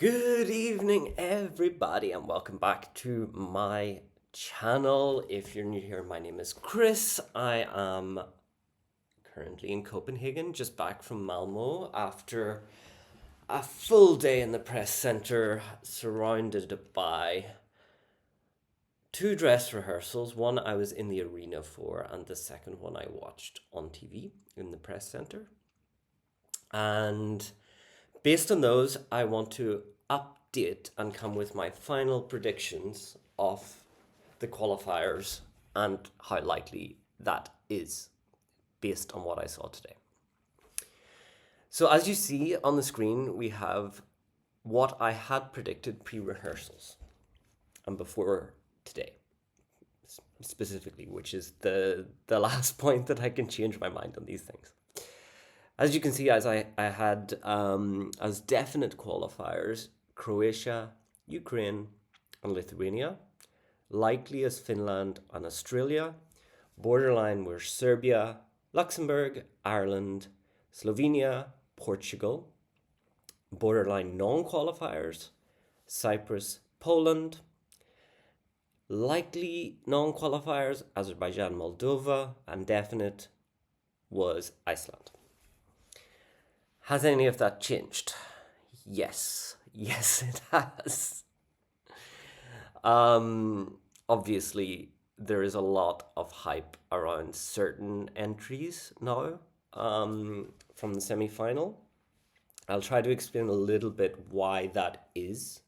Good evening, everybody, and welcome back to my channel. If you're new here, my name is Chris. I am currently in Copenhagen, just back from Malmo after a full day in the press center, surrounded by two dress rehearsals. One I was in the arena for, and the second one I watched on TV in the press center. And based on those, I want to update and come with my final predictions of the qualifiers and how likely that is based on what I saw today. So as you see on the screen, we have what I had predicted pre-rehearsals and before today specifically, which is the last point that I can change my mind on these things. As you can see, as I had as definite qualifiers, Croatia, Ukraine, and Lithuania. Likely as Finland and Australia. Borderline were Serbia, Luxembourg, Ireland, Slovenia, Portugal. Borderline non-qualifiers, Cyprus, Poland. Likely non-qualifiers, Azerbaijan, Moldova, and definite was Iceland. Has any of that changed? Yes, it has. Obviously, there is a lot of hype around certain entries now from the semi-final. I'll try to explain a little bit why that is,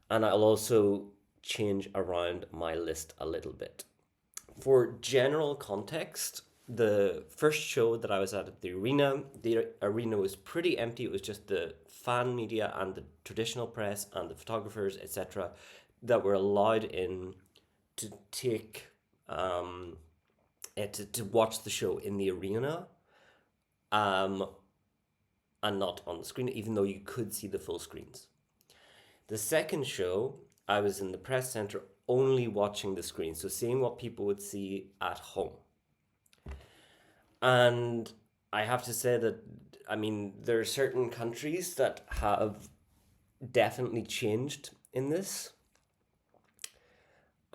and I'll also change around my list a little bit. For general context, the first show that I was at the arena was pretty empty. It was just the fan media and the traditional press and the photographers, etc., that were allowed in to take to watch the show in the arena, and not on the screen, even though you could see the full screens. The second show, I was in the press center only watching the screen, so seeing what people would see at home. And I have to say that, there are certain countries that have definitely changed in this,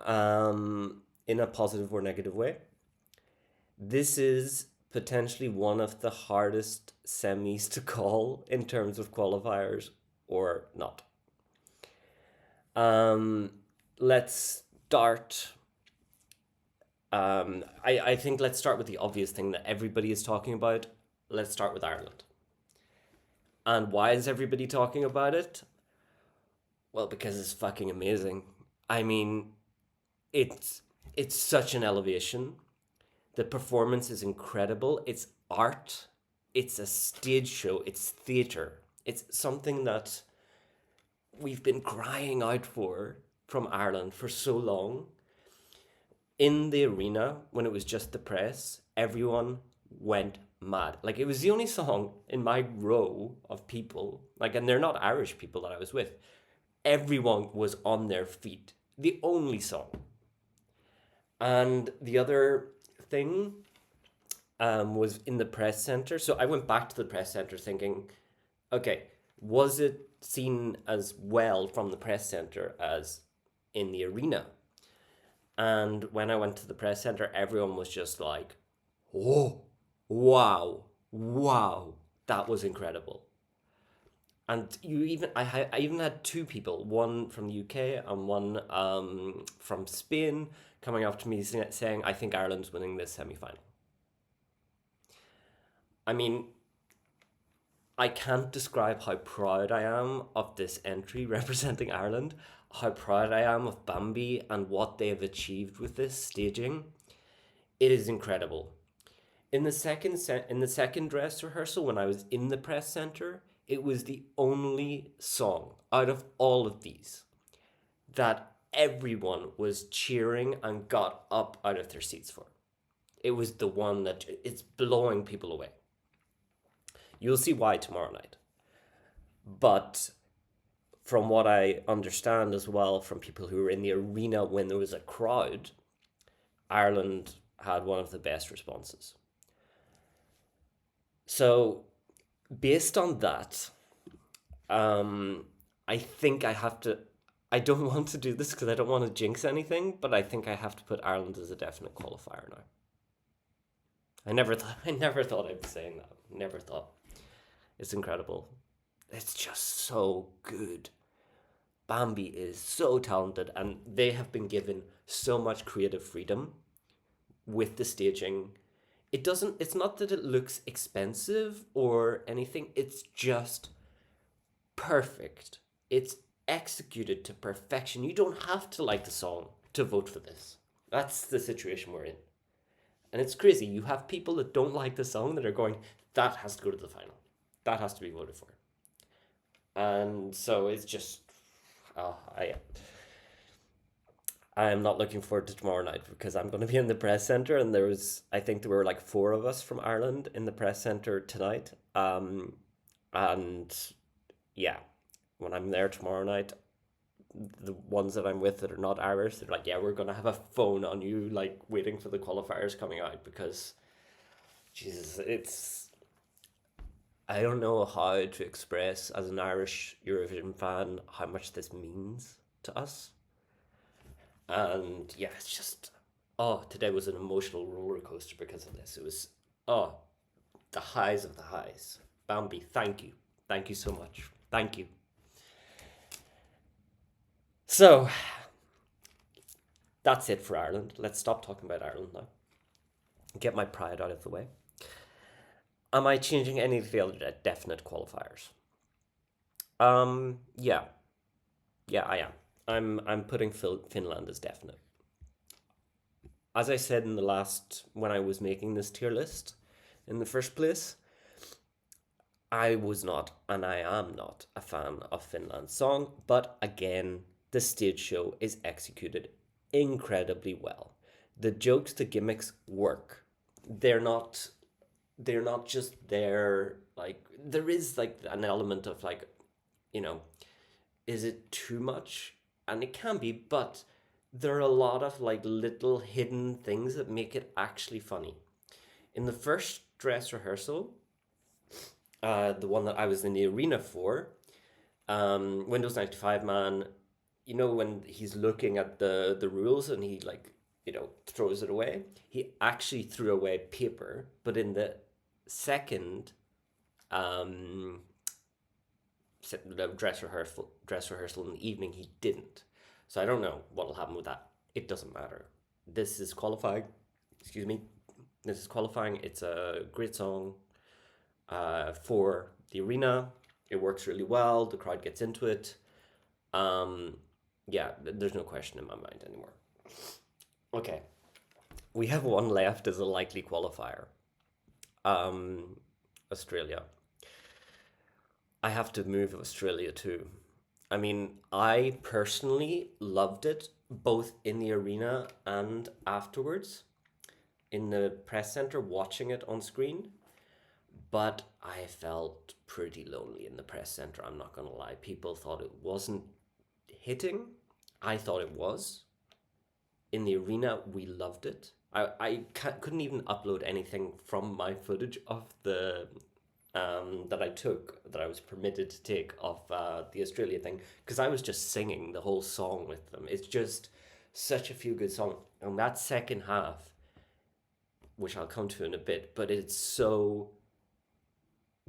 in a positive or negative way. This is potentially one of the hardest semis to call in terms of qualifiers or not. Let's start. I think let's start with the obvious thing that everybody is talking about. Let's start with Ireland. And why is everybody talking about it? Well, because it's fucking amazing. It's such an elevation. The performance is incredible. It's art. It's a stage show. It's theater. It's something that we've been crying out for from Ireland for so long. In the arena, when it was just the press, everyone went mad. Like, it was the only song in my row of people, and they're not Irish people that I was with. Everyone was on their feet. The only song. And the other thing was in the press center. So I went back to the press center thinking, okay, was it seen as well from the press center as in the arena? And when I went to the press center, everyone was just like, oh, wow, that was incredible. And I even had two people, one from the UK and one from Spain, coming up to me saying, I think Ireland's winning this semi-final. I can't describe how proud I am of this entry representing Ireland, how proud I am of Bambi and what they have achieved with this staging. It is incredible. In the second dress rehearsal, when I was in the press center, it was the only song out of all of these that everyone was cheering and got up out of their seats for. It was the one that it's blowing people away. You'll see why tomorrow night. But from what I understand as well from people who were in the arena when there was a crowd, Ireland had one of the best responses. So based on that, I think I have to. I don't want to do this because I don't want to jinx anything, but I think I have to put Ireland as a definite qualifier now. I never thought. I never thought I'd be saying that. Never thought. It's incredible. It's just so good. Bambi is so talented, and they have been given so much creative freedom with the staging. It doesn't. It's not that it looks expensive or anything. It's just perfect. It's executed to perfection. You don't have to like the song to vote for this. That's the situation we're in. And it's crazy. You have people that don't like the song that are going, that has to go to the final. That has to be voted for. And so it's just, oh, I am not looking forward to tomorrow night because I'm going to be in the press center, and I think there were like four of us from Ireland in the press center tonight. And yeah, when I'm there tomorrow night, the ones that I'm with that are not Irish, they're like, yeah, we're gonna have a phone on you, like waiting for the qualifiers coming out because, Jesus, it's I don't know how to express as an Irish Eurovision fan how much this means to us. And yeah, it's just today was an emotional roller coaster because of this. It was oh the highs of the highs. Bambi, thank you so much, thank you. So that's it for Ireland. Let's stop talking about Ireland now. Get my pride out of the way. Am I changing any of the other definite qualifiers? Yeah, I am. I'm putting Finland as definite. As I said in the last when I was making this tier list in the first place, I was not and I am not a fan of Finland's song, but again, the stage show is executed incredibly well. The jokes, the gimmicks work. They're not they're not just there, like there is like an element of like, you know, is it too much? And it can be, but there are a lot of like little hidden things that make it actually funny. In the first dress rehearsal, the one that I was in the arena for, Windows 95 man, you know, when he's looking at the rules and he like, throws it away, he actually threw away paper, but in the second um dress rehearsal in the evening he didn't. So I don't know what'll happen with that. It doesn't matter. This is qualifying. Excuse me. This is qualifying. It's a great song for the arena. It works really well. The crowd gets into it. Um, yeah, there's no question in my mind anymore. Okay, we have one left as a likely qualifier. Um, Australia. I have to move Australia too. I mean, I personally loved it both in the arena and afterwards in the press center watching it on screen, but I felt pretty lonely in the press center. I'm not going to lie. People thought it wasn't hitting. I thought it was. In the arena, we loved it. I couldn't even upload anything from my footage of the that I took, that I was permitted to take of the Australia thing, because I was just singing the whole song with them. It's just such a feel good song. And that second half, which I'll come to in a bit, but it's so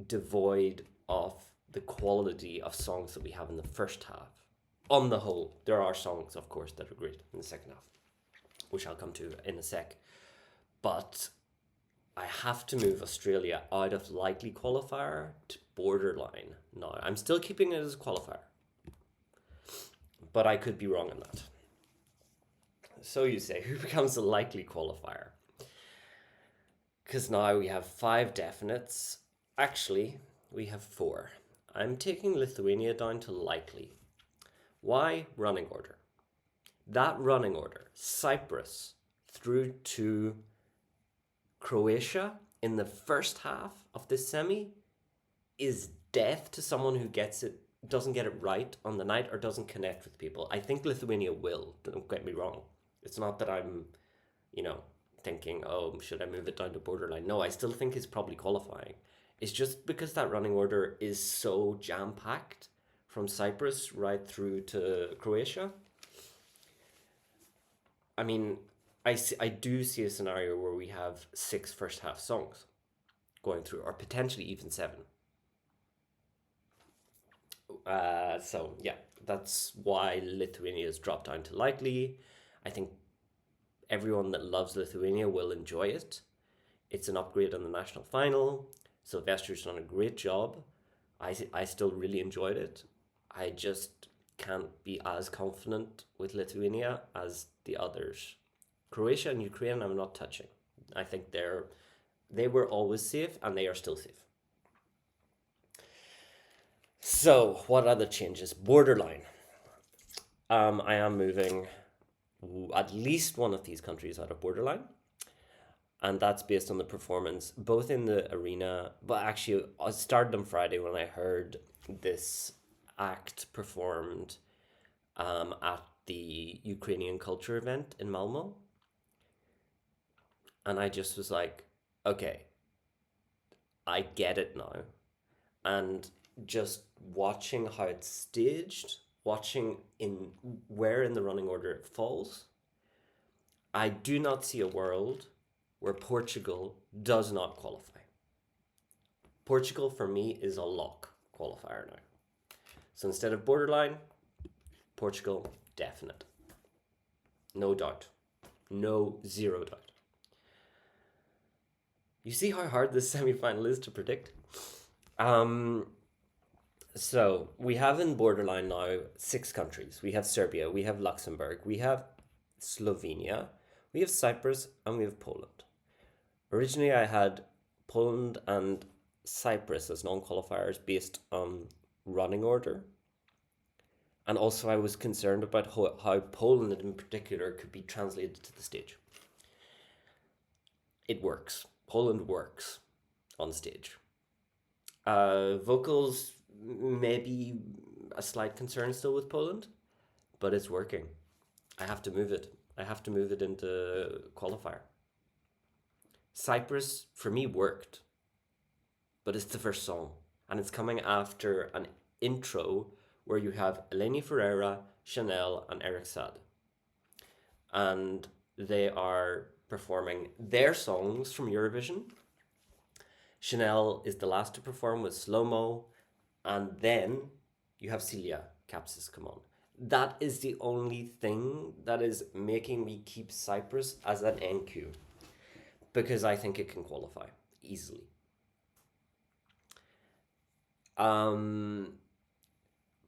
devoid of the quality of songs that we have in the first half. On the whole, there are songs, of course, that are great in the second half, which I'll come to in a sec. But I have to move Australia out of likely qualifier to borderline. No, I'm still keeping it as a qualifier, but I could be wrong on that. So you say, who becomes a likely qualifier? Because now we have 5 definites. Actually, we have 4. I'm taking Lithuania down to likely. Why? Running order. That running order, Cyprus through to Croatia in the first half of this semi, is death to someone who doesn't get it right on the night or doesn't connect with people. I think Lithuania will, don't get me wrong. It's not that I'm, thinking, oh, should I move it down to borderline? No, I still think it's probably qualifying. It's just because that running order is so jam-packed from Cyprus right through to Croatia. I mean, I do see a scenario where we have six first half songs going through, or potentially even seven. So yeah, that's why Lithuania has dropped down to likely. I think everyone that loves Lithuania will enjoy it. It's an upgrade on the national final. Sylvester's done a great job. I still really enjoyed it. I just can't be as confident with Lithuania as the others. Croatia and Ukraine, I'm not touching. I think they were always safe and they are still safe. So, what other changes? Borderline. I am moving at least one of these countries out of borderline, and that's based on the performance both in the arena. But actually, I started on Friday when I heard this act performed at the Ukrainian culture event in Malmo, and I just was like, okay, I get it now. And just watching how it's staged, watching in where in the running order it falls, I do not see a world where Portugal does not qualify. Portugal for me is a lock qualifier now. So instead of borderline, Portugal definite. No doubt. No, zero doubt. You see how hard this semi-final is to predict? So we have in borderline now six countries. We have Serbia, we have Luxembourg, we have Slovenia, we have Cyprus, and we have Poland. Originally, I had Poland and Cyprus as non-qualifiers based on running order. And also I was concerned about how Poland in particular could be translated to the stage. It works. Poland works on stage. Vocals, maybe a slight concern still with Poland, but it's working. I have to move it. I have to move it into qualifier. Cyprus, for me, worked, but it's the first song, and it's coming after an intro where you have Eleni Ferreira, Chanel, and Eric Saade. And they are performing their songs from Eurovision. Chanel is the last to perform with Slow Mo, and then you have Celia Capsis come on. That is the only thing that is making me keep Cyprus as an NQ, because I think it can qualify easily.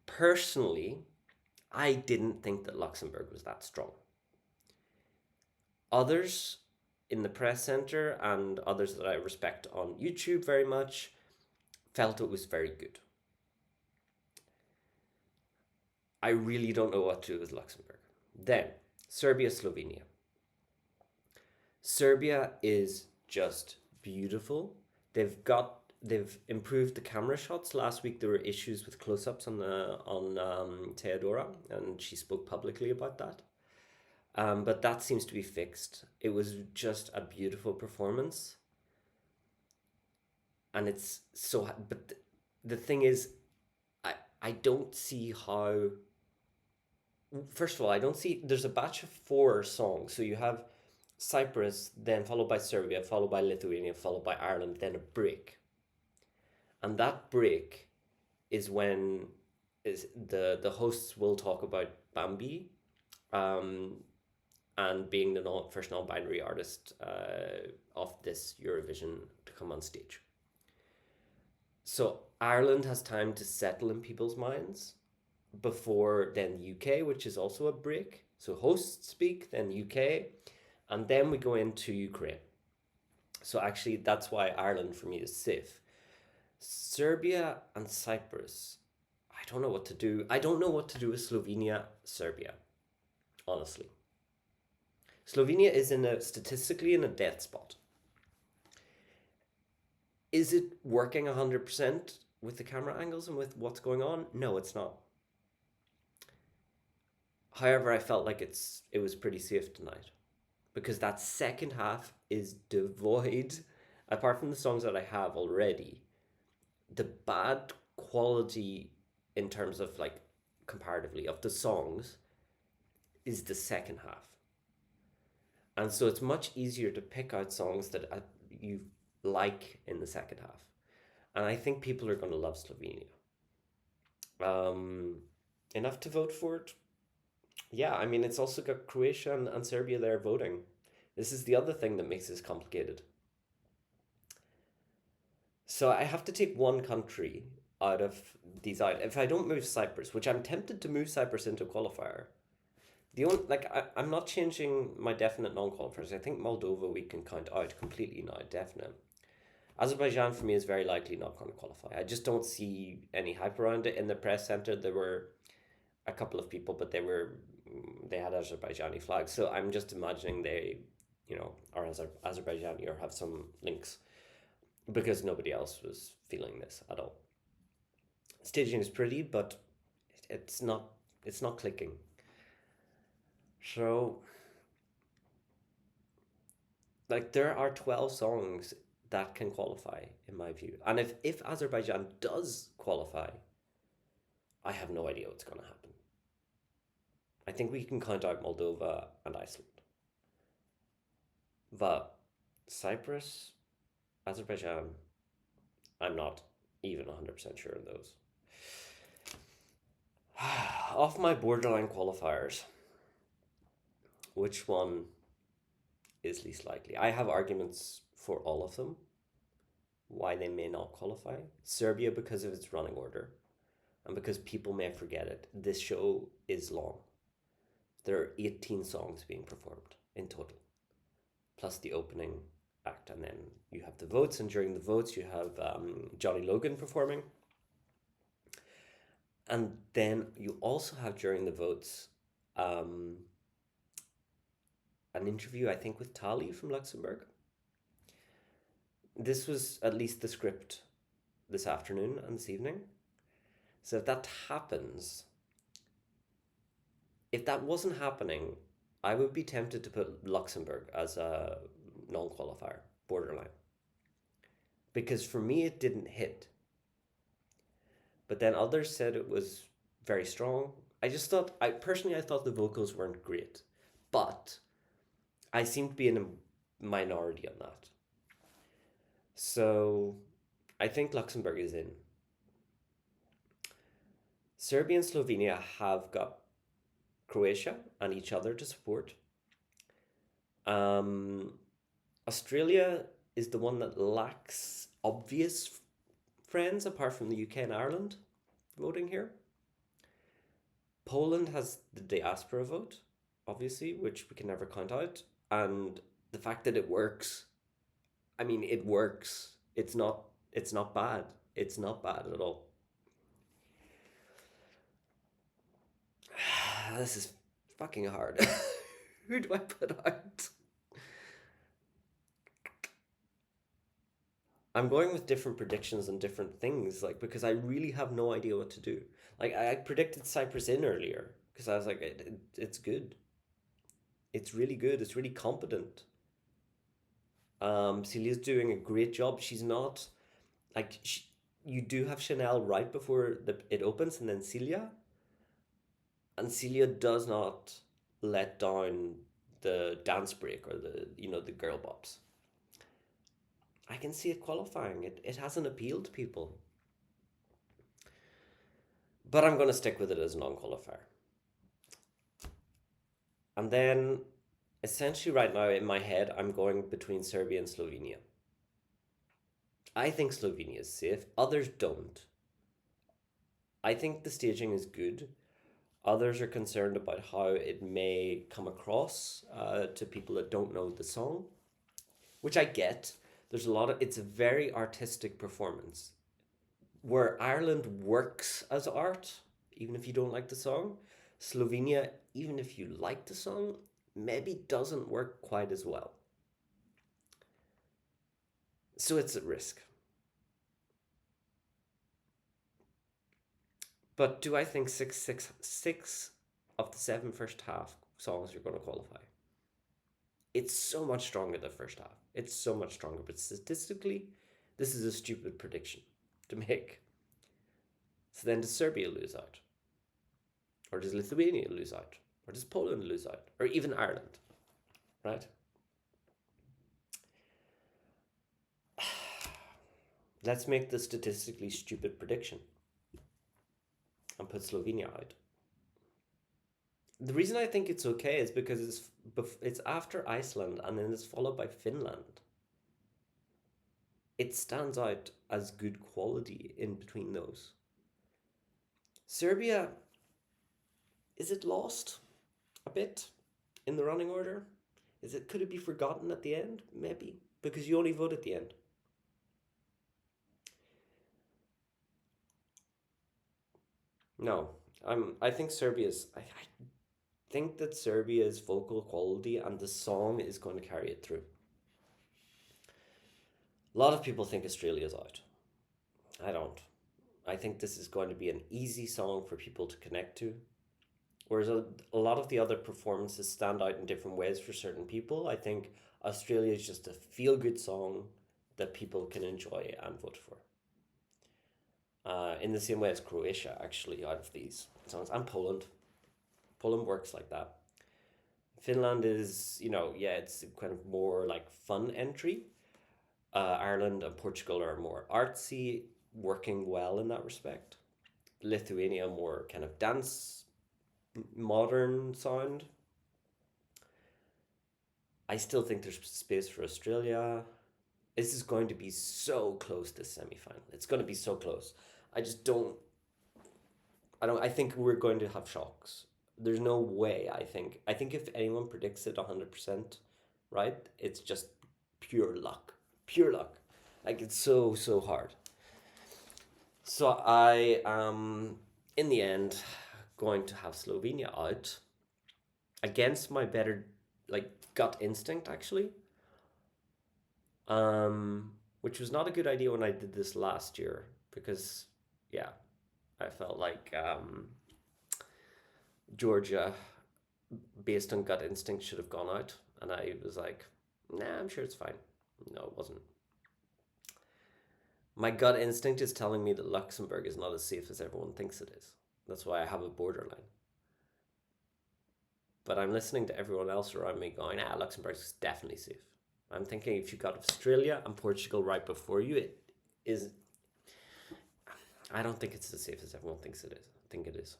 Personally, I didn't think that Luxembourg was that strong. Others in the press center and others that I respect on YouTube very much felt it was very good. I really don't know what to do with Luxembourg. Then, Serbia, Slovenia. Serbia is just beautiful. They've improved the camera shots. Last week there were issues with close-ups on Teodora, and she spoke publicly about that. But that seems to be fixed. It was just a beautiful performance, and it's so. But the thing is, I don't see how. First of all, I don't see. There's a batch of 4 songs, so you have Cyprus, then followed by Serbia, followed by Lithuania, followed by Ireland, then a break. And that break is when the hosts will talk about Bambi, and being the first non-binary artist of this Eurovision to come on stage. So Ireland has time to settle in people's minds before then the UK, which is also a break. So hosts speak, then UK, and then we go into Ukraine. So actually, that's why Ireland for me is safe. Serbia and Cyprus, I don't know what to do. I don't know what to do with Slovenia, Serbia, honestly. Slovenia is statistically in a dead spot. Is it working 100% with the camera angles and with what's going on? No, it's not. However, I felt like it was pretty safe tonight, because that second half is devoid, apart from the songs that I have already, the bad quality in terms of like comparatively of the songs is the second half. And so it's much easier to pick out songs that you like in the second half. And I think people are going to love Slovenia. Um, enough to vote for it? Yeah, I mean, it's also got Croatia and Serbia there voting. This is the other thing that makes this complicated. So I have to take one country out of these out. If I don't move Cyprus, which I'm tempted to move Cyprus into qualifier, the only I'm not changing my definite non-qualifiers. I think Moldova we can count out completely now, definite. Azerbaijan for me is very likely not going to qualify. I just don't see any hype around it. In the press center, there were a couple of people, but they had Azerbaijani flags. So I'm just imagining they, are Azerbaijani or have some links because nobody else was feeling this at all. Staging is pretty, but it's not it's not clicking. So like there are 12 songs that can qualify in my view. And if Azerbaijan does qualify, I have no idea what's going to happen. I think we can count out Moldova and Iceland. But Cyprus, Azerbaijan, I'm not even 100% sure on those. Off my borderline qualifiers, which one is least likely? I have arguments for all of them, why they may not qualify. Serbia, because of its running order, and because people may forget it. This show is long. There are 18 songs being performed in total, plus the opening act. And then you have the votes, and during the votes, you have Johnny Logan performing. And then you also have during the votes an interview, I think, with Tali from Luxembourg. This was at least the script this afternoon and this evening. So if that happens, if that wasn't happening, I would be tempted to put Luxembourg as a non-qualifier, borderline. Because for me, it didn't hit. But then others said it was very strong. I thought the vocals weren't great. But I seem to be in a minority on that. So I think Luxembourg is in. Serbia and Slovenia have got Croatia and each other to support. Australia is the one that lacks obvious friends apart from the UK and Ireland voting here. Poland has the diaspora vote, obviously, which we can never count out. And the fact that it works, I mean, it works. It's not bad. It's not bad at all. This is fucking hard. Who do I put out? I'm going with different predictions and different things, like because I really have no idea what to do. Like I predicted Cyprus in earlier because I was like, it's good. It's really good. It's really competent. Celia's doing a great job. She's not like you do have Chanel right before it opens, and then Celia, and Celia does not let down the dance break or the girl bops. I can see it qualifying. It has an appeal to people. But I'm going to stick with it as a non-qualifier. And then, essentially right now in my head, I'm going between Serbia and Slovenia. I think Slovenia is safe. Others don't. I think the staging is good. Others are concerned about how it may come across to people that don't know the song, which I get. It's a very artistic performance where Ireland works as art, even if you don't like the song. Slovenia, even if you like the song, maybe doesn't work quite as well. So it's at risk. But do I think six of the 7 first half songs are going to qualify? It's so much stronger the first half. It's so much stronger. But statistically, this is a stupid prediction to make. So then does Serbia lose out? Or does Lithuania lose out? Or does Poland lose out? Or even Ireland, right? Let's make the statistically stupid prediction and put Slovenia out. The reason I think it's okay is because it's after Iceland and then it's followed by Finland. It stands out as good quality in between those. Serbia, is it lost a bit in the running order? Could it be forgotten at the end? Maybe, because you only vote at the end. No, I think I think that Serbia's vocal quality and the song is going to carry it through. A lot of people think Australia's out. I don't. I think this is going to be an easy song for people to connect to. Whereas a lot of the other performances stand out in different ways for certain people. I think Australia is just a feel good song that people can enjoy and vote for. In the same way as Croatia, actually, out of these songs, and Poland. Poland works like that. Finland is, yeah, it's kind of more like fun entry. Ireland and Portugal are more artsy, working well in that respect. Lithuania, more kind of dance, modern sound. I still think there's space for Australia. This is going to be so close this semi-final. It's going to be so close. I just don't. I think we're going to have shocks. There's no way. I think if anyone predicts it 100%, right, it's just pure luck. Pure luck. Like it's so hard. So I am in the end going to have Slovenia out against my better like gut instinct actually. Which was not a good idea when I did this last year because yeah, I felt like Georgia, based on gut instinct, should have gone out, and I was like, nah, I'm sure it's fine. No, it wasn't. My gut instinct is telling me that Luxembourg is not as safe as everyone thinks it is. That's why I have a borderline. But I'm listening to everyone else around me going, Luxembourg's definitely safe. I'm thinking if you got Australia and Portugal right before you, it is. I don't think it's as safe as everyone thinks it is. I think it is.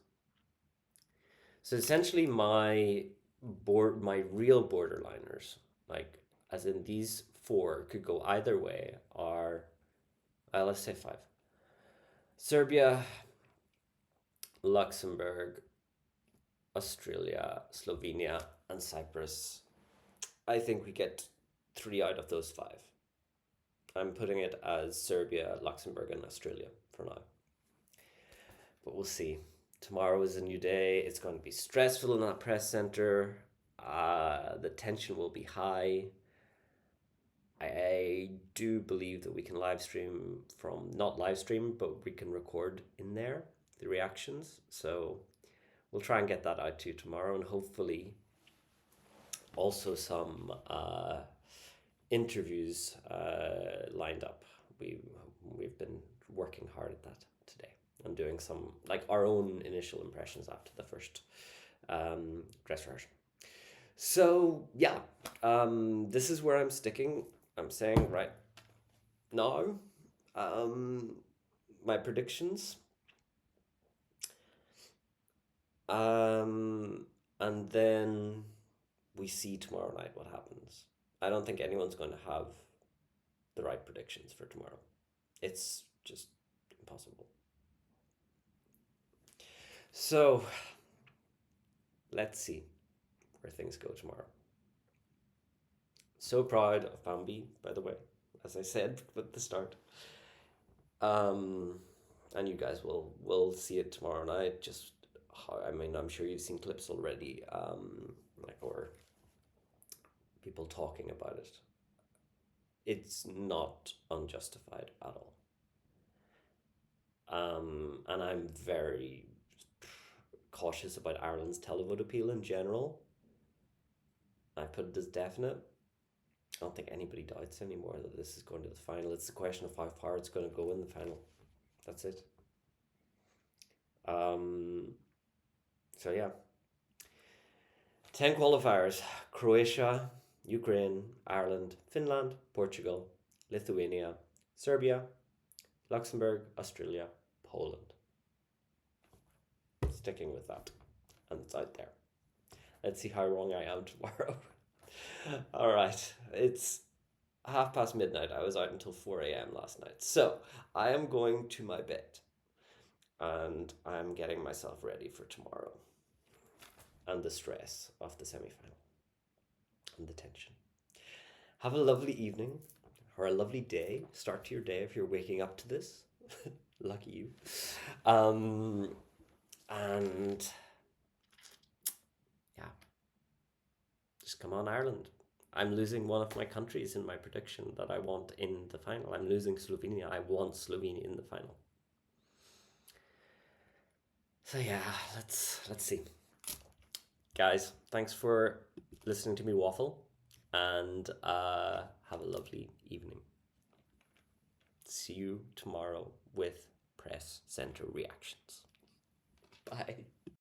So essentially, my real borderliners, like as in these four, could go either way. Are let's say five: Serbia, Luxembourg, Australia, Slovenia, and Cyprus. I think we get 3 out of those 5. I'm putting it as Serbia, Luxembourg, and Australia for now. But we'll see. Tomorrow is a new day. It's going to be stressful in that press center. The tension will be high. I do believe that we can live stream not live stream, but we can record in there the reactions. So we'll try and get that out to you tomorrow, and hopefully also some interviews lined up. We've been working hard at that today and doing some like our own initial impressions after the first dress rehearsal. So yeah, this is where I'm sticking. I'm saying right now, my predictions. And then we see tomorrow night what happens. I don't think anyone's going to have the right predictions for tomorrow. It's just impossible. So let's see where things go tomorrow. So proud of Bambi, by the way, as I said at the start. And you guys will see it tomorrow night. Just I'm sure you've seen clips already, or people talking about it. It's not unjustified at all. And I'm very cautious about Ireland's televote appeal in general. I put it as definite. I don't think anybody doubts anymore that this is going to the final. It's the question of how far it's going to go in the final. That's it. Um, so yeah, 10 qualifiers: Croatia, Ukraine, Ireland, Finland, Portugal, Lithuania, Serbia, Luxembourg, Australia, Poland. Sticking with that. And it's out there. Let's see how wrong I am tomorrow. All right. It's midnight. I was out until 4 a.m. last night. So I am going to my bed and I'm getting myself ready for tomorrow and the stress of the semi final and the tension. Have a lovely evening or a lovely day. Start to your day if you're waking up to this. Lucky you. And yeah, just come on, Ireland. I'm losing one of my countries in my prediction that I want in the final. I'm losing Slovenia. I want Slovenia in the final. So yeah, let's see. Guys, thanks for listening to me waffle, and have a lovely evening. See you tomorrow with Press Center reactions. Bye.